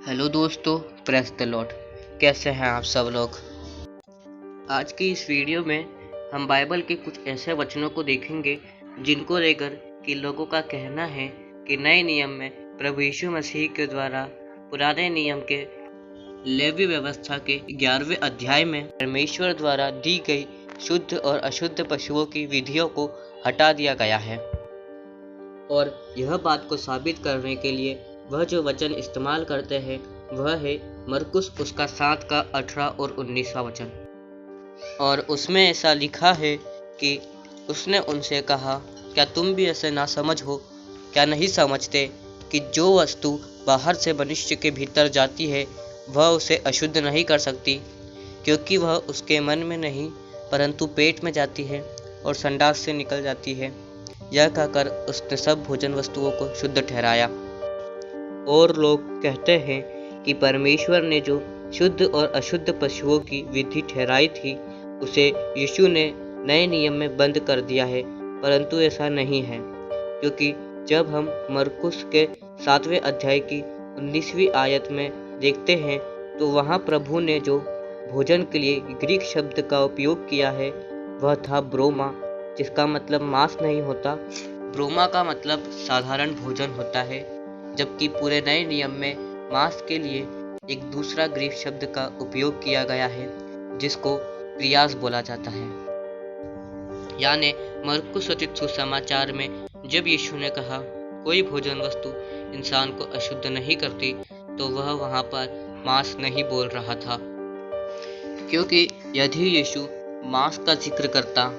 Hello दोस्तों, press the Lord. कैसे हैं आप सब लोग। आज की इस वीडियो में हम बाइबल के कुछ ऐसे वचनों को देखेंगे जिनको लेकर कि लोगों का कहना है कि नए नियम में प्रभु यीशु मसीह के द्वारा पुराने नियम के लेवी व्यवस्था के 11वें अध्याय में परमेश्वर द्वारा दी गई शुद्ध और अशुद्ध पशुओं की विधियों को हटा दिया गया है। और यह बात को साबित करने के लिए वह जो वचन इस्तेमाल करते हैं वह है मरकुस उसका 7 का 18 और 19वां वचन। और उसमें ऐसा लिखा है कि उसने उनसे कहा, क्या तुम भी ऐसे ना समझ हो? क्या नहीं समझते कि जो वस्तु बाहर से मनुष्य के भीतर जाती है वह उसे अशुद्ध नहीं कर सकती, क्योंकि वह उसके मन में नहीं परंतु पेट में जाती है और संडास से निकल जाती है। यह कहकर उसने सब भोजन वस्तुओं को शुद्ध ठहराया। और लोग कहते हैं कि परमेश्वर ने जो शुद्ध और अशुद्ध पशुओं की विधि ठहराई थी उसे यीशु ने नए नियम में बंद कर दिया है, परंतु ऐसा नहीं है, क्योंकि जब हम मरकुस के 7वें अध्याय की 19वीं आयत में देखते हैं तो वहाँ प्रभु ने जो भोजन के लिए ग्रीक शब्द का उपयोग किया है वह था ब्रोमा, जिसका मतलब मांस नहीं होता। ब्रोमा का मतलब साधारण भोजन होता है, जबकि पूरे नए नियम में मांस के लिए एक दूसरा ग्रीक शब्द का उपयोग किया गया है जिसको क्रियास बोला जाता है। यानी मरकुस रचित सुसमाचार में जब यीशु ने कहा कोई भोजन वस्तु इंसान को अशुद्ध नहीं करती तो वह वहाँ पर मांस नहीं बोल रहा था, क्योंकि यदि यीशु मांस का जिक्र करता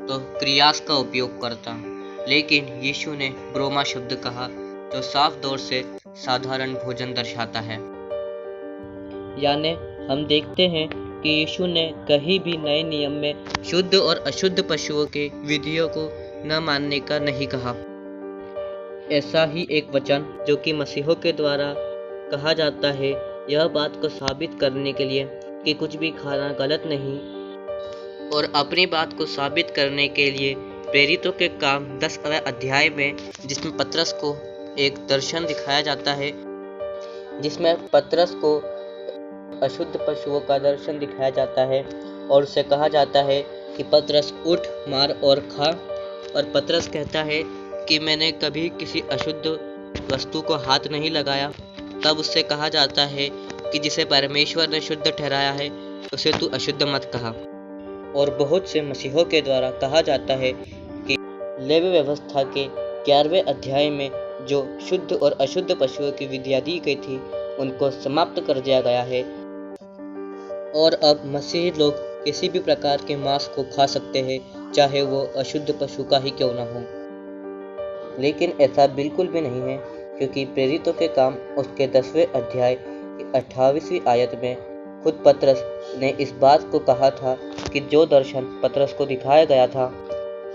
तो क्रियास का उपयोग करता, लेकिन यीशु ने ब्रोमा शब्द कहा जो साफ तौर से साधारण भोजन दर्शाता है। यानी हम देखते हैं कि यीशु ने कहीं भी नए नियम में शुद्ध और अशुद्ध पशुओं के विधियों को न मानने का नहीं कहा। ऐसा ही एक वचन जो कि मसीहों के द्वारा कहा जाता है यह बात को साबित करने के लिए कि कुछ भी खाना गलत नहीं, और अपनी बात को साबित करने के लिए प्रेरितों के काम 10वें अध्याय में जिसमें पतरस को एक दर्शन दिखाया जाता है, जिसमें पतरस को अशुद्ध पशुओं का दर्शन दिखाया जाता है और उसे कहा जाता है कि पतरस उठ, मार और खा। और पतरस कहता है कि मैंने कभी किसी अशुद्ध वस्तु को हाथ नहीं लगाया। तब उससे कहा जाता है कि जिसे परमेश्वर ने शुद्ध ठहराया है उसे तू अशुद्ध मत कहा। और बहुत से मसीहों के द्वारा कहा जाता है कि लेवी व्यवस्था के 11वें अध्याय में जो शुद्ध और अशुद्ध पशुओं की विधियां दी गई थी उनको समाप्त कर दिया गया है, और अब मसीही लोग किसी भी प्रकार के मांस को खा सकते हैं, चाहे वो अशुद्ध पशु का ही क्यों ना हो। लेकिन ऐसा बिल्कुल भी नहीं है, क्योंकि प्रेरितों के काम उसके 10वें अध्याय की 28वीं आयत में खुद पतरस ने इस बात को कहा था कि जो दर्शन पतरस को दिखाया गया था,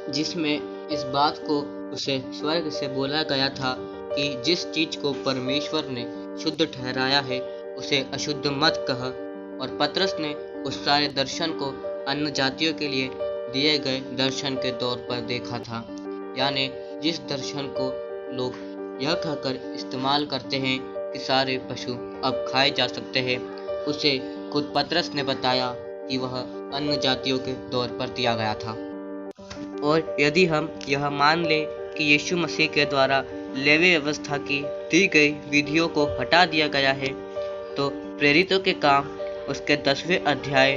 जिसमें इस बात को उसे स्वर्ग से बोला गया था कि जिस चीज को परमेश्वर ने शुद्ध ठहराया है उसे अशुद्ध मत कह। और पतरस ने उस सारे दर्शन को अन्य जातियों के लिए दिए गए दर्शन के तौर पर देखा था। यानी जिस दर्शन को लोग यह कहकर इस्तेमाल करते हैं कि सारे पशु अब खाए जा सकते हैं, उसे खुद पतरस ने बताया कि वह अन्य जातियों के तौर पर दिया गया था। और यदि हम यह मान लें कि यीशु मसीह के द्वारा लेवी व्यवस्था की दी गई विधियों को हटा दिया गया है, तो प्रेरितों के काम उसके 10वें अध्याय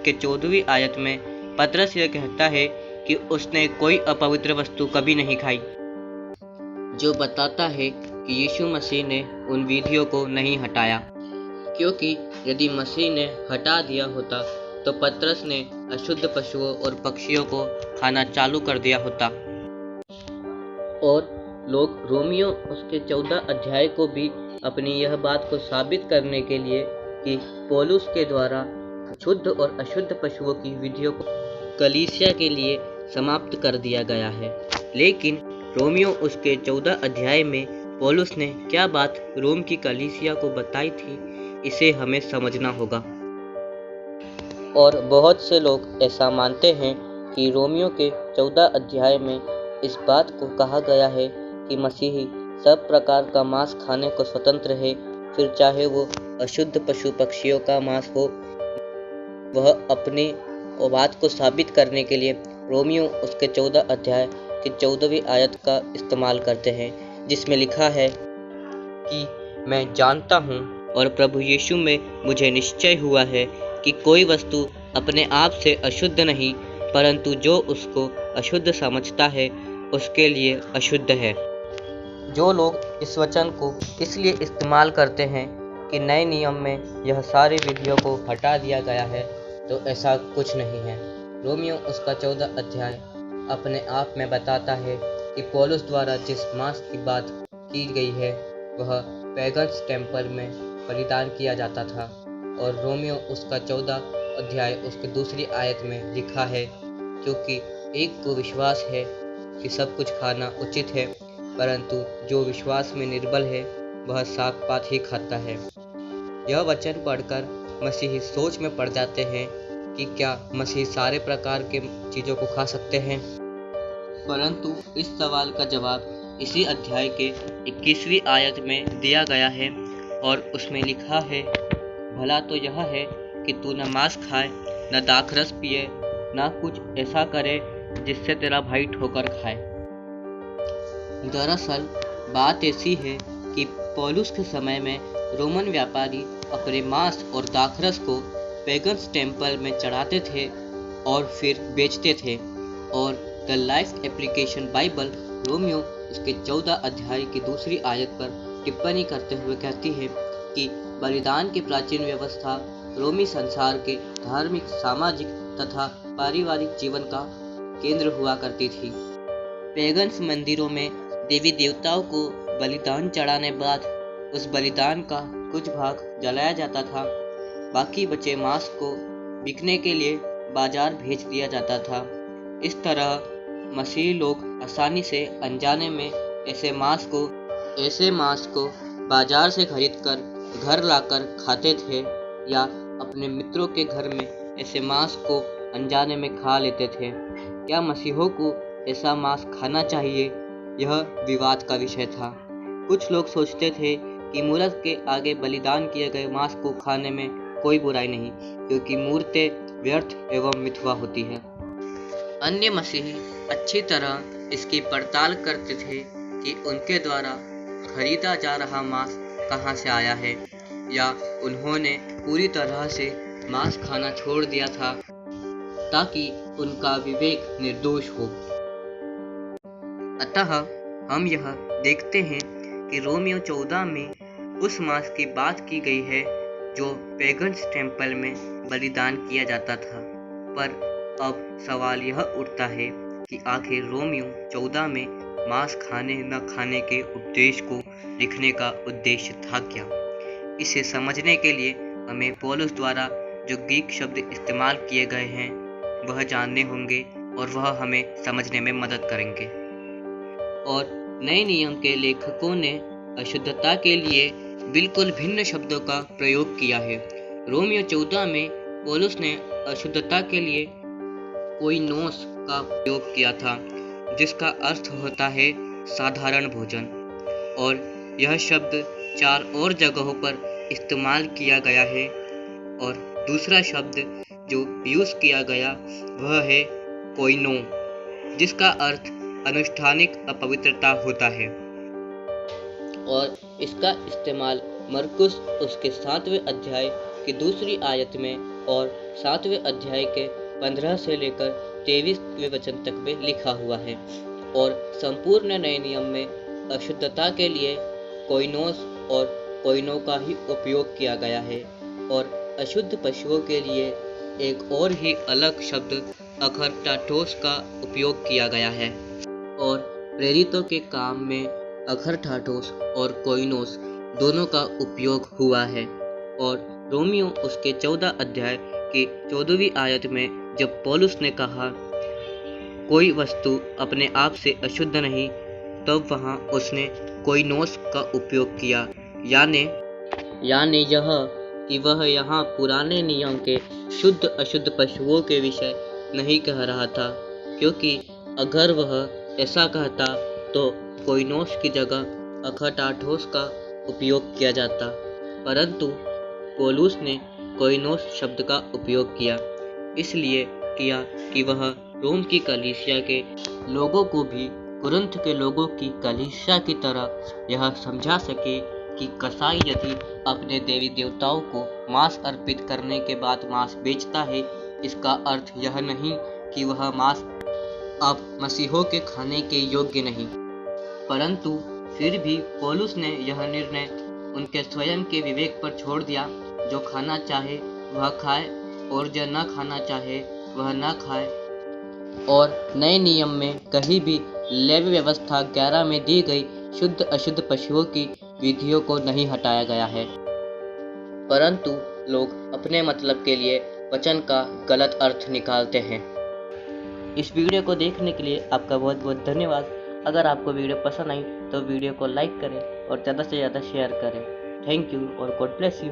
के 14वीं आयत में पतरस यह कहता है कि उसने कोई अपवित्र वस्तु कभी नहीं खाई, जो बताता है कि यीशु मसीह ने उन विधियों को नहीं हटाया, क्योंकि यदि मसीह ने हटा दिया होता तो पतरस ने अशुद्ध पशुओं और पक्षियों को खाना चालू कर दिया होता। और लोग रोमियो उसके 14 अध्याय को भी अपनी यह बात को साबित करने के लिए कि पौलुस के द्वारा शुद्ध और अशुद्ध पशुओं की विधियों को कलीसिया के लिए समाप्त कर दिया गया है। लेकिन रोमियो उसके 14 अध्याय में पौलुस ने क्या बात रोम की कलीसिया को बताई थी, इसे हमें समझना होगा। और बहुत से लोग ऐसा मानते हैं कि रोमियो के 14 अध्याय में इस बात को कहा गया है कि मसीही सब प्रकार का मांस खाने को स्वतंत्र है, फिर चाहे वो अशुद्ध पशु पक्षियों का मांस हो। वह अपनी बात को साबित करने के लिए रोमियो उसके 14 अध्याय की 14वीं आयत का इस्तेमाल करते हैं, जिसमें लिखा है कि मैं जानता हूँ और प्रभु यीशु में मुझे निश्चय हुआ है कि कोई वस्तु अपने आप से अशुद्ध नहीं, परंतु जो उसको अशुद्ध समझता है उसके लिए अशुद्ध है। जो लोग इस वचन को इसलिए इस्तेमाल करते हैं कि नए नियम में यह सारी विधियों को हटा दिया गया है, तो ऐसा कुछ नहीं है। रोमियो उसका 14 अध्याय अपने आप में बताता है कि पौलुस द्वारा जिस मांस की बात की गई है वह पैगन्स टेम्पल में बलिदान किया जाता था, और रोमियो उसका 14 अध्याय उसकी दूसरी आयत में लिखा है, क्योंकि एक को विश्वास है कि सब कुछ खाना उचित है, परंतु जो विश्वास में निर्बल है वह साग पात ही खाता है। यह वचन पढ़कर मसीही सोच में पड़ जाते हैं कि क्या मसीह सारे प्रकार के चीज़ों को खा सकते हैं। परंतु इस सवाल का जवाब इसी अध्याय के 21वीं आयत में दिया गया है, और उसमें लिखा है, भला तो यह है कि तू न मांस खाए, न दाखरस पिए, न कुछ ऐसा करे जिससे तेरा भाई ठोकर खाए। दरअसल बात ऐसी है कि पौलुस के समय में रोमन व्यापारी अपने मांस और दाखरस को पैगन्स टेम्पल में चढ़ाते थे और फिर बेचते थे। और the life application Bible Romeo उसके 14 अध्याय की दूसरी आयत पर टिप्पणी करते हुए कहती है कि बलिदान की प्राचीन व्यवस्था रोमी संसार के धार्मिक, सामाजिक तथा पारिवारिक जीवन का केंद्र हुआ करती थी। पैगन्स मंदिरों में देवी देवताओं को बलिदान चढ़ाने बाद उस बलिदान का कुछ भाग जलाया जाता था, बाकी बचे मांस को बिकने के लिए बाजार भेज दिया जाता था। इस तरह मसीही लोग आसानी से अनजाने में ऐसे मांस को बाजार से खरीदकर घर लाकर खाते थे, या अपने मित्रों के घर में ऐसे मांस को अनजाने में खा लेते थे। क्या मसीहों को ऐसा मांस खाना चाहिए? यह विवाद का विषय था। कुछ लोग सोचते थे कि मूरत के आगे बलिदान किए गए मांस को खाने में कोई बुराई नहीं, क्योंकि मूर्तें व्यर्थ एवं मिथ्या होती है। अन्य मसीही अच्छी तरह इसकी पड़ताल करते थे कि उनके द्वारा खरीदा जा रहा मांस कहाँ से आया है, या उन्होंने पूरी तरह से मांस खाना छोड़ दिया था ताकि उनका विवेक निर्दोष हो। अतः हम यह देखते हैं कि रोमियो 14 में उस मांस की बात की गई है जो पैगन्स टेम्पल में बलिदान किया जाता था। पर अब सवाल यह उठता है कि आखिर रोमियो 14 में मांस खाने न खाने के उपदेश को लिखने का उद्देश्य था क्या? इसे समझने के लिए हमें पौलुस द्वारा जो ग्रीक शब्द इस्तेमाल किए गए हैं वह जानने होंगे, और वह हमें समझने में मदद करेंगे। और नए नियम के लेखकों ने अशुद्धता के लिए बिल्कुल भिन्न शब्दों का प्रयोग किया है। रोमियो 14 में पौलुस ने अशुद्धता के लिए कोइनोस का प्रयोग किया था, जिसका अर्थ होता है साधारण भोजन, और यह शब्द 4 और जगहों पर इस्तेमाल किया गया है। और दूसरा शब्द जो यूज किया गया वह है कोइनो, जिसका अर्थ अनुष्ठानिक अपवित्रता होता है, और इसका इस्तेमाल मरकुस उसके 7वें अध्याय की दूसरी आयत में और 7वें अध्याय के 15 से लेकर 23वें वचन तक में लिखा हुआ है। और संपूर्ण नए नियम में अशुद्धता के लिए कोइनोस और कोइनो का ही उपयोग किया गया है, और अशुद्ध पशुओं के लिए एक और ही अलग शब्द अखरटाटोस का उपयोग किया गया है। और प्रेरितों के काम में अखरटाटोस और कोइनोस दोनों का उपयोग हुआ है। और रोमियो उसके 14 अध्याय की 14वीं आयत में जब पौलुस ने कहा कोई वस्तु अपने आप से अशुद्ध नहीं, तब वहाँ उसने कोइनोस का उपयोग किया, यानी यह कि वह यहाँ पुराने नियम के शुद्ध अशुद्ध पशुओं के विषय नहीं कह रहा था, क्योंकि अगर वह ऐसा कहता तो कोइनोस की जगह अखरटाटोस का उपयोग किया जाता। परंतु पौलुस ने कोइनोस शब्द का उपयोग किया, इसलिए किया कि वह रोम की कलीसिया के लोगों को भी कुरिन्थ के लोगों की कलीसिया की तरह यह समझा सके कि कसाई यदि अपने देवी देवताओं को मांस अर्पित करने के बाद मांस बेचता है, इसका अर्थ यह नहीं कि वह मांस अब मसीहों के खाने के योग्य नहीं। परंतु फिर भी पौलुस ने यह निर्णय उनके स्वयं के विवेक पर छोड़ दिया। जो खाना चाहे वह खाए और जो न खाना चाहे वह न खाए। और नए नियम में कहीं भी लेवी व्यवस्था 11 में दी गई शुद्ध अशुद्ध पशुओं की विधियों को नहीं हटाया गया है, परंतु लोग अपने मतलब के लिए वचन का गलत अर्थ निकालते हैं। इस वीडियो को देखने के लिए आपका बहुत बहुत धन्यवाद। अगर आपको वीडियो पसंद आई तो वीडियो को लाइक करें और ज़्यादा से ज़्यादा शेयर करें। थैंक यू और गॉड ब्लेस यू।